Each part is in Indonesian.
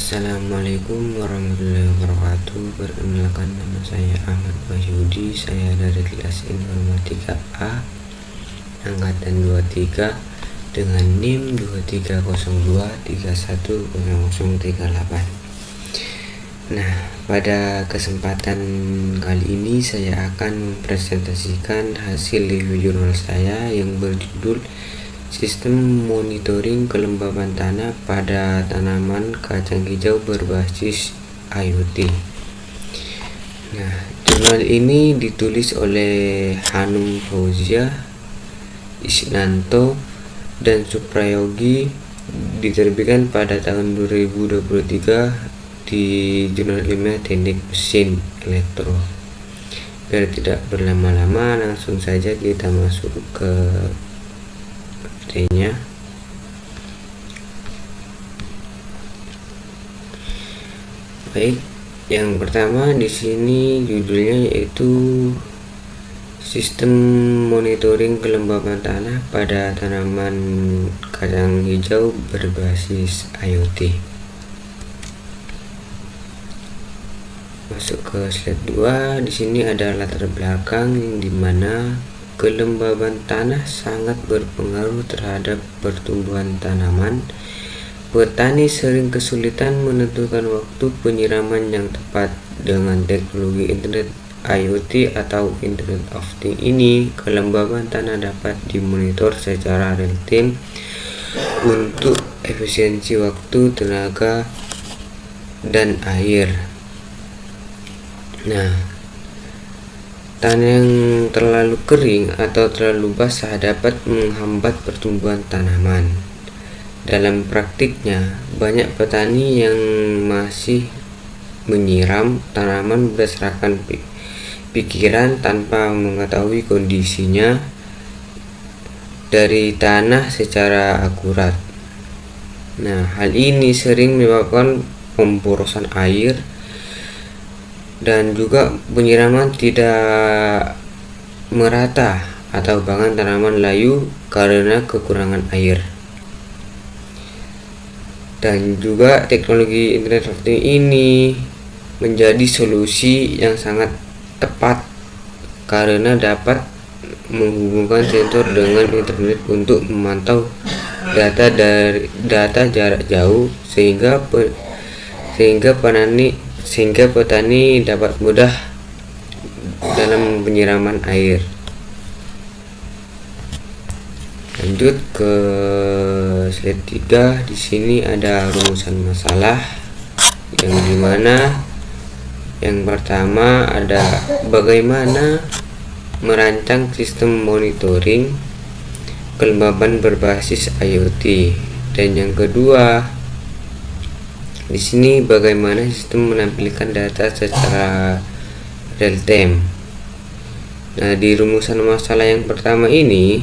Assalamualaikum warahmatullahi wabarakatuh. Perkenalkan, nama saya Ahmad Wahyudi. Saya dari kelas Informatika A angkatan 23 dengan NIM 2302310038. Nah, pada kesempatan kali ini saya akan mempresentasikan hasil review jurnal saya yang berjudul Sistem Monitoring Kelembaban Tanah pada Tanaman Kacang Hijau Berbasis IoT. Nah, jurnal ini ditulis oleh Hanum Fauzia, Isnanto, dan Suprayogi, diterbitkan pada tahun 2023 di Jurnal Ilmiah Teknik Mesin Elektro. Biar tidak berlama-lama, langsung saja kita masuk ke materinya. Baik, yang pertama di sini judulnya yaitu Sistem Monitoring Kelembaban Tanah pada Tanaman Kacang Hijau Berbasis IoT. Masuk ke slide 2. Di sini ada latar belakang yang dimana kelembaban tanah sangat berpengaruh terhadap pertumbuhan tanaman. Petani sering kesulitan menentukan waktu penyiraman yang tepat. Dengan teknologi Internet IoT atau Internet of Things ini, kelembaban tanah dapat dimonitor secara real time untuk efisiensi waktu, tenaga, dan air. Nah, tanah yang terlalu kering atau terlalu basah dapat menghambat pertumbuhan tanaman. Dalam praktiknya, banyak petani yang masih menyiram tanaman berdasarkan pikiran tanpa mengetahui kondisinya dari tanah secara akurat. Nah, hal ini sering menyebabkan pemborosan air dan juga penyiraman tidak merata atau bahkan tanaman layu karena kekurangan air. Dan juga teknologi Internet of Things ini menjadi solusi yang sangat tepat karena dapat menghubungkan sensor dengan internet untuk memantau data jarak jauh sehingga petani dapat mudah dalam penyiraman air. Lanjut ke slide 3. Di sini ada rumusan masalah yang dimana yang pertama ada bagaimana merancang sistem monitoring kelembaban berbasis IoT, dan yang kedua di sini bagaimana sistem menampilkan data secara real time. Nah, di rumusan masalah yang pertama ini,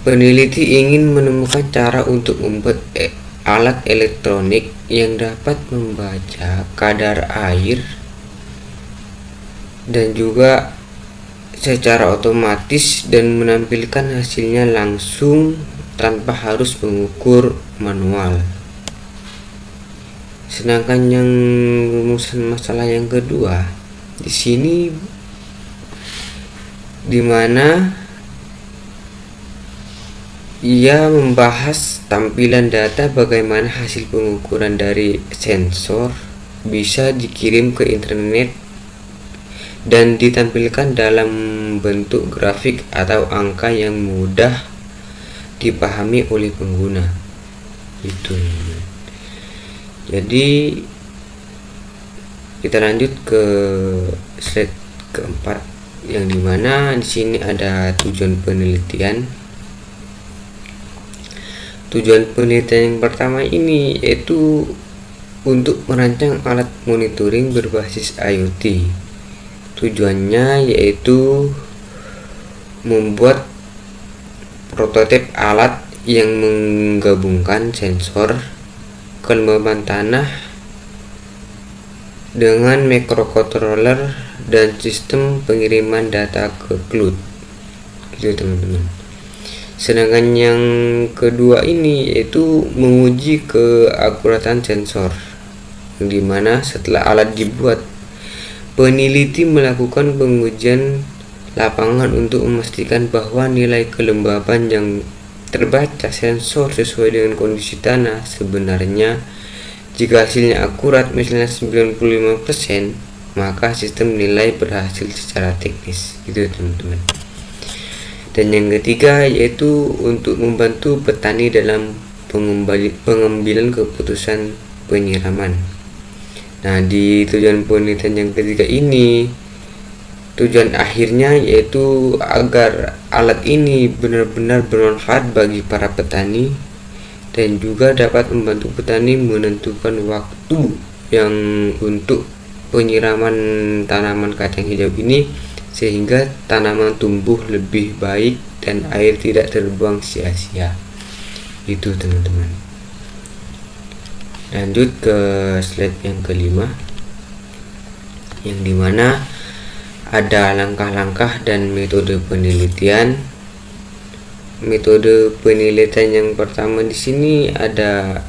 peneliti ingin menemukan cara untuk membuat alat elektronik yang dapat membaca kadar air dan juga secara otomatis dan menampilkan hasilnya langsung tanpa harus mengukur manual. Sedangkan yang rumusan masalah yang kedua di sini dimana ia membahas tampilan data bagaimana hasil pengukuran dari sensor bisa dikirim ke internet dan ditampilkan dalam bentuk grafik atau angka yang mudah dipahami oleh pengguna. Itu. Jadi kita lanjut ke slide keempat yang dimana di sini ada tujuan penelitian. Tujuan penelitian yang pertama ini yaitu untuk merancang alat monitoring berbasis IoT. Tujuannya yaitu membuat prototip alat yang menggabungkan sensor, kelembaban tanah dengan microcontroller dan sistem pengiriman data ke cloud. Gitu teman-teman. Sedangkan yang kedua ini yaitu menguji keakuratan sensor, yang dimana setelah alat dibuat, peneliti melakukan pengujian lapangan untuk memastikan bahwa nilai kelembaban yang terbaca sensor sesuai dengan kondisi tanah sebenarnya. Jika hasilnya akurat, misalnya 95%, maka sistem nilai berhasil secara teknis, gitu teman-teman. Dan yang ketiga yaitu untuk membantu petani dalam pengambilan keputusan penyiraman. Nah, di tujuan penelitian yang ketiga ini, tujuan akhirnya yaitu agar alat ini benar-benar bermanfaat bagi para petani dan juga dapat membantu petani menentukan waktu yang untuk penyiraman tanaman kacang hijau ini, sehingga tanaman tumbuh lebih baik dan air tidak terbuang sia-sia. Itu teman-teman. Lanjut ke slide yang kelima, yang dimana ada langkah-langkah dan metode penelitian. Metode penelitian yang pertama di sini ada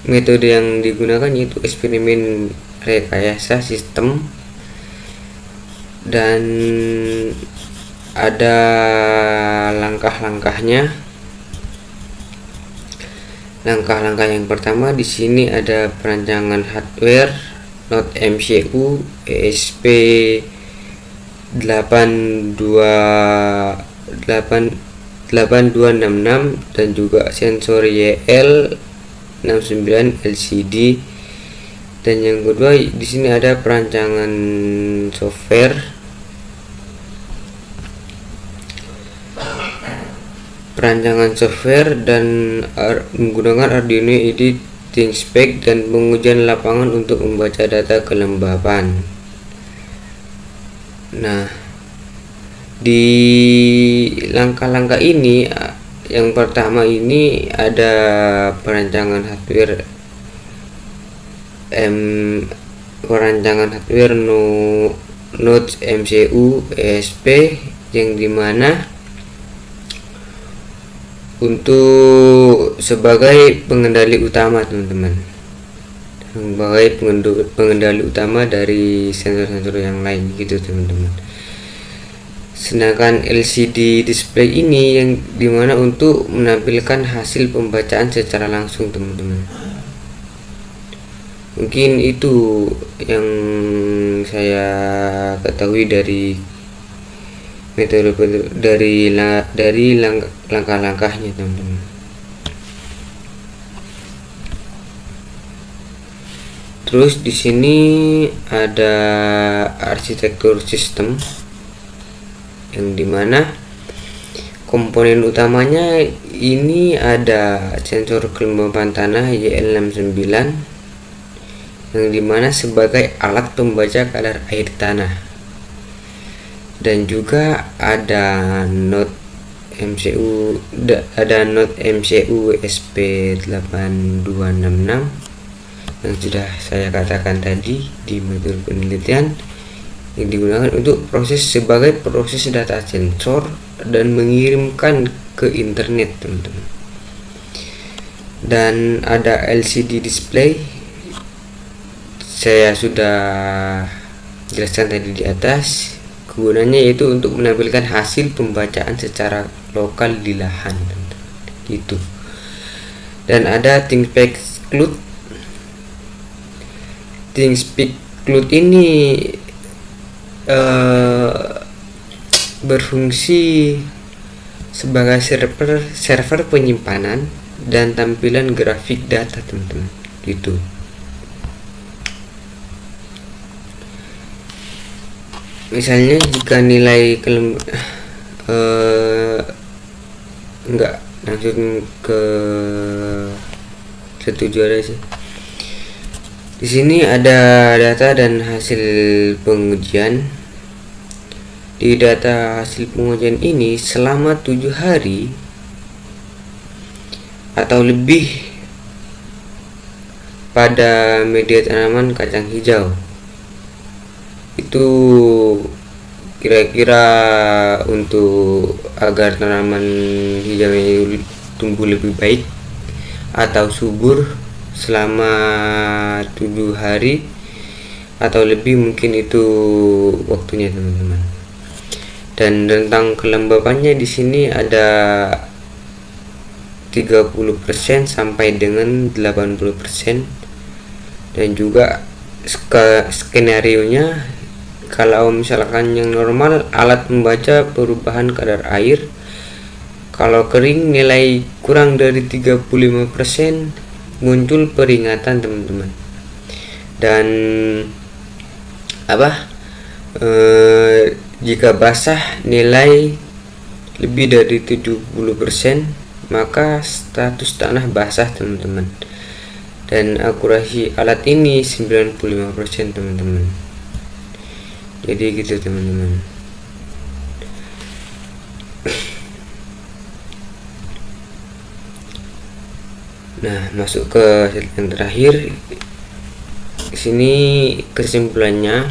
metode yang digunakan yaitu eksperimen rekayasa sistem, dan ada langkah-langkahnya. Langkah-langkah yang pertama di sini ada perancangan hardware Node MCU ESP 8266 dan juga sensor YL69 LCD. Dan yang kedua di sini ada perancangan software. Dan menggunakan Arduino IDE ThinkSpec dan pengujian lapangan untuk membaca data kelembaban. Nah, di langkah-langkah ini, yang pertama ini ada perancangan hardware Node MCU ESP, yang dimana untuk sebagai pengendali utama teman-teman, sebagai pengendali utama dari sensor-sensor yang lain, gitu teman-teman. Sedangkan LCD display ini yang dimana untuk menampilkan hasil pembacaan secara langsung teman-teman. Mungkin itu yang saya ketahui dari metode dari langkah-langkahnya teman-teman. Terus di sini ada arsitektur sistem, yang dimana komponen utamanya ini ada sensor kelembaban tanah YL69, yang dimana sebagai alat pembaca kadar air tanah. Dan juga ada Node MCU SP8266 yang sudah saya katakan tadi di metode penelitian, yang digunakan untuk sebagai proses data sensor dan mengirimkan ke internet teman-teman. Dan ada LCD display, saya sudah jelaskan tadi di atas. Gunanya yaitu untuk menampilkan hasil pembacaan secara lokal di lahan, gitu. Dan ada ThinkSpec Cloud ini berfungsi sebagai server penyimpanan dan tampilan grafik data teman-teman, gitu. Misalnya jika nilai enggak langsung ke setuju aja sih. Di sini ada data dan hasil pengujian. Di data hasil pengujian ini selama 7 hari atau lebih pada media tanaman kacang hijau, itu kira-kira untuk agar tanaman hijau ini tumbuh lebih baik atau subur selama 7 hari atau lebih, mungkin itu waktunya teman-teman. Dan tentang kelembapannya di sini ada 30% sampai dengan 80%, dan juga skenario nya kalau misalkan yang normal alat membaca perubahan kadar air, kalau kering nilai kurang dari 35% muncul peringatan teman-teman. Dan jika basah nilai lebih dari 70%, maka status tanah basah teman-teman. Dan akurasi alat ini 95% teman-teman. Jadi gitu teman-teman. Nah, masuk ke slide yang terakhir. Sini kesimpulannya,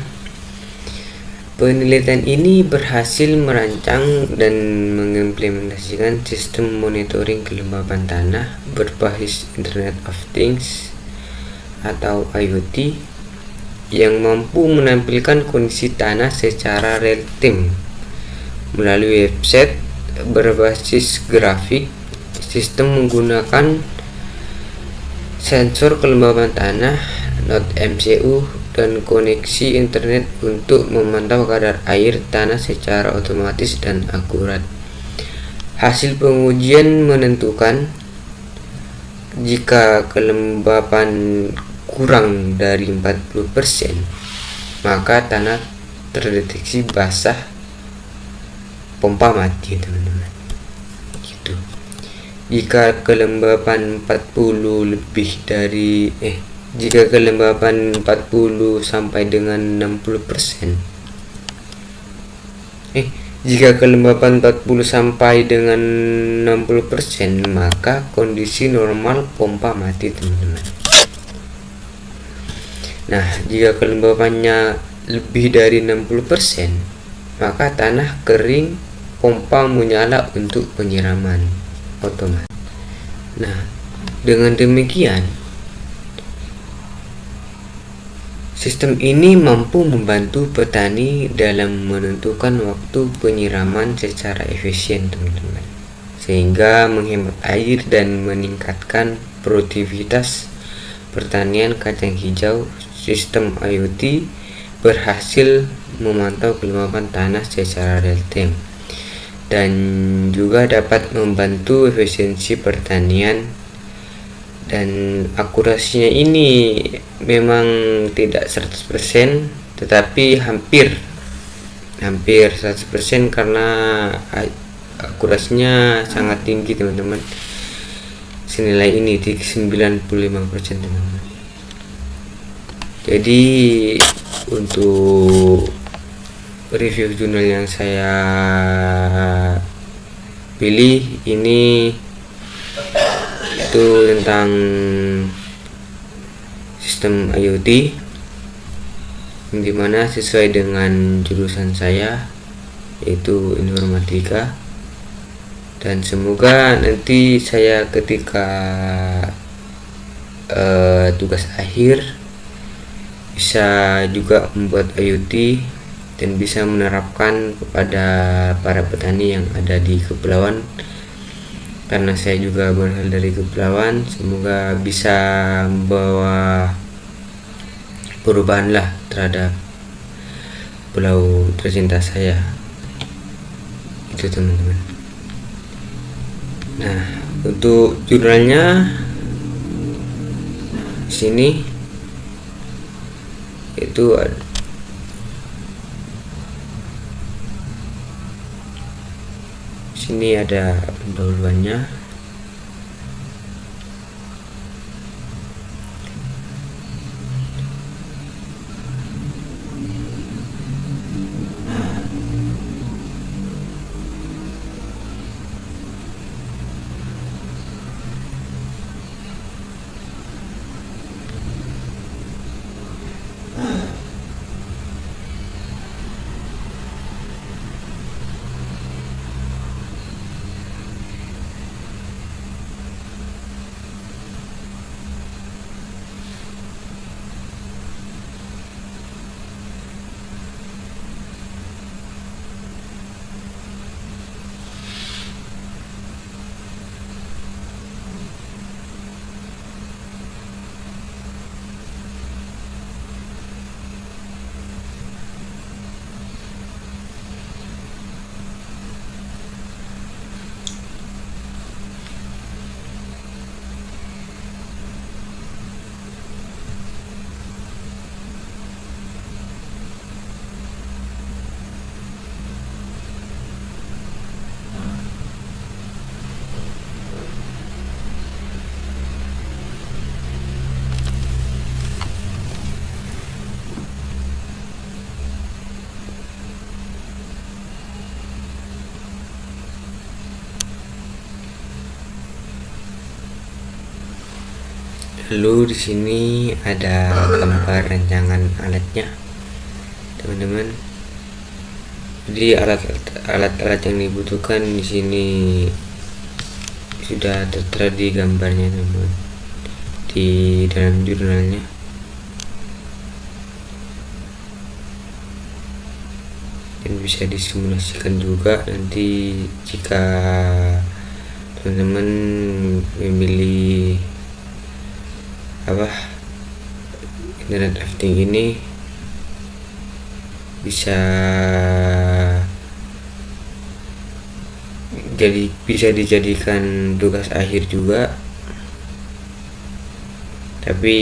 penelitian ini berhasil merancang dan mengimplementasikan sistem monitoring kelembapan tanah berbasis Internet of Things atau IoT yang mampu menampilkan kondisi tanah secara real time melalui website berbasis grafik. Sistem menggunakan sensor kelembapan tanah, node MCU, dan koneksi internet untuk memantau kadar air tanah secara otomatis dan akurat. Hasil pengujian menentukan jika kelembapan kurang dari 40%, maka tanah terdeteksi basah, pompa mati teman-teman. Gitu. Jika kelembapan 40 lebih dari jika kelembapan 40 sampai dengan 60%, jika kelembapan 40 sampai dengan 60%, maka kondisi normal pompa mati teman-teman. Nah, jika kelembapannya lebih dari 60%, maka tanah kering, pompa menyala untuk penyiraman otomatis. Nah, dengan demikian sistem ini mampu membantu petani dalam menentukan waktu penyiraman secara efisien teman-teman, sehingga menghemat air dan meningkatkan produktivitas pertanian kacang hijau. Sistem IoT berhasil memantau kelembapan tanah secara real time dan juga dapat membantu efisiensi pertanian. Dan akurasinya ini memang tidak 100%, tetapi hampir 100% karena akurasinya sangat tinggi teman-teman. Senilai ini di 95% teman-teman. Jadi untuk review jurnal yang saya pilih ini itu tentang sistem IoT, yang dimana sesuai dengan jurusan saya, yaitu informatika. Dan semoga nanti saya ketika tugas akhir bisa juga membuat IoT dan bisa menerapkan kepada para petani yang ada di Kepulauan, karena saya juga berasal dari Kepulauan. Semoga bisa membawa perubahan lah terhadap pulau tercinta saya. Itu teman-teman. Nah, untuk jurnalnya sini itu sini ada pendahuluannya. Lalu di sini ada gambar rancangan alatnya, teman-teman. Jadi alat-alat yang dibutuhkan di sini sudah tertera di gambarnya, teman-teman, di dalam jurnalnya. Dan bisa disimulasikan juga nanti jika teman-teman memilih internet rafting ini, bisa dijadikan tugas akhir juga. Tapi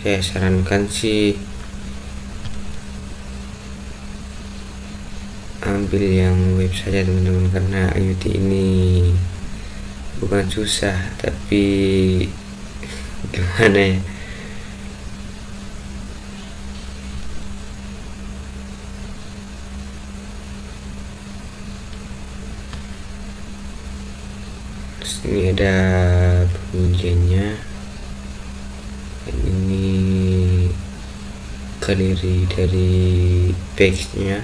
saya sarankan sih ambil yang web saja, teman-teman, karena IoT ini bukan susah, tapi gimana ya, terus ini ada pengujiannya, dan ini galeri dari page-nya.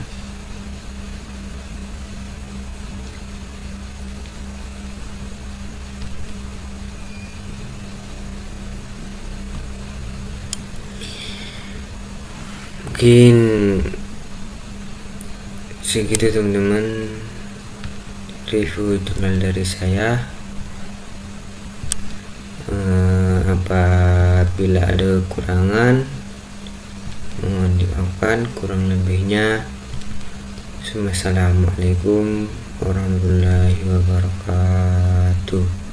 Mungkin segitu, teman-teman, review jurnal dari saya. Apabila ada kekurangan, mohon dimaafkan. Kurang lebihnya, assalamualaikum warahmatullahi wabarakatuh.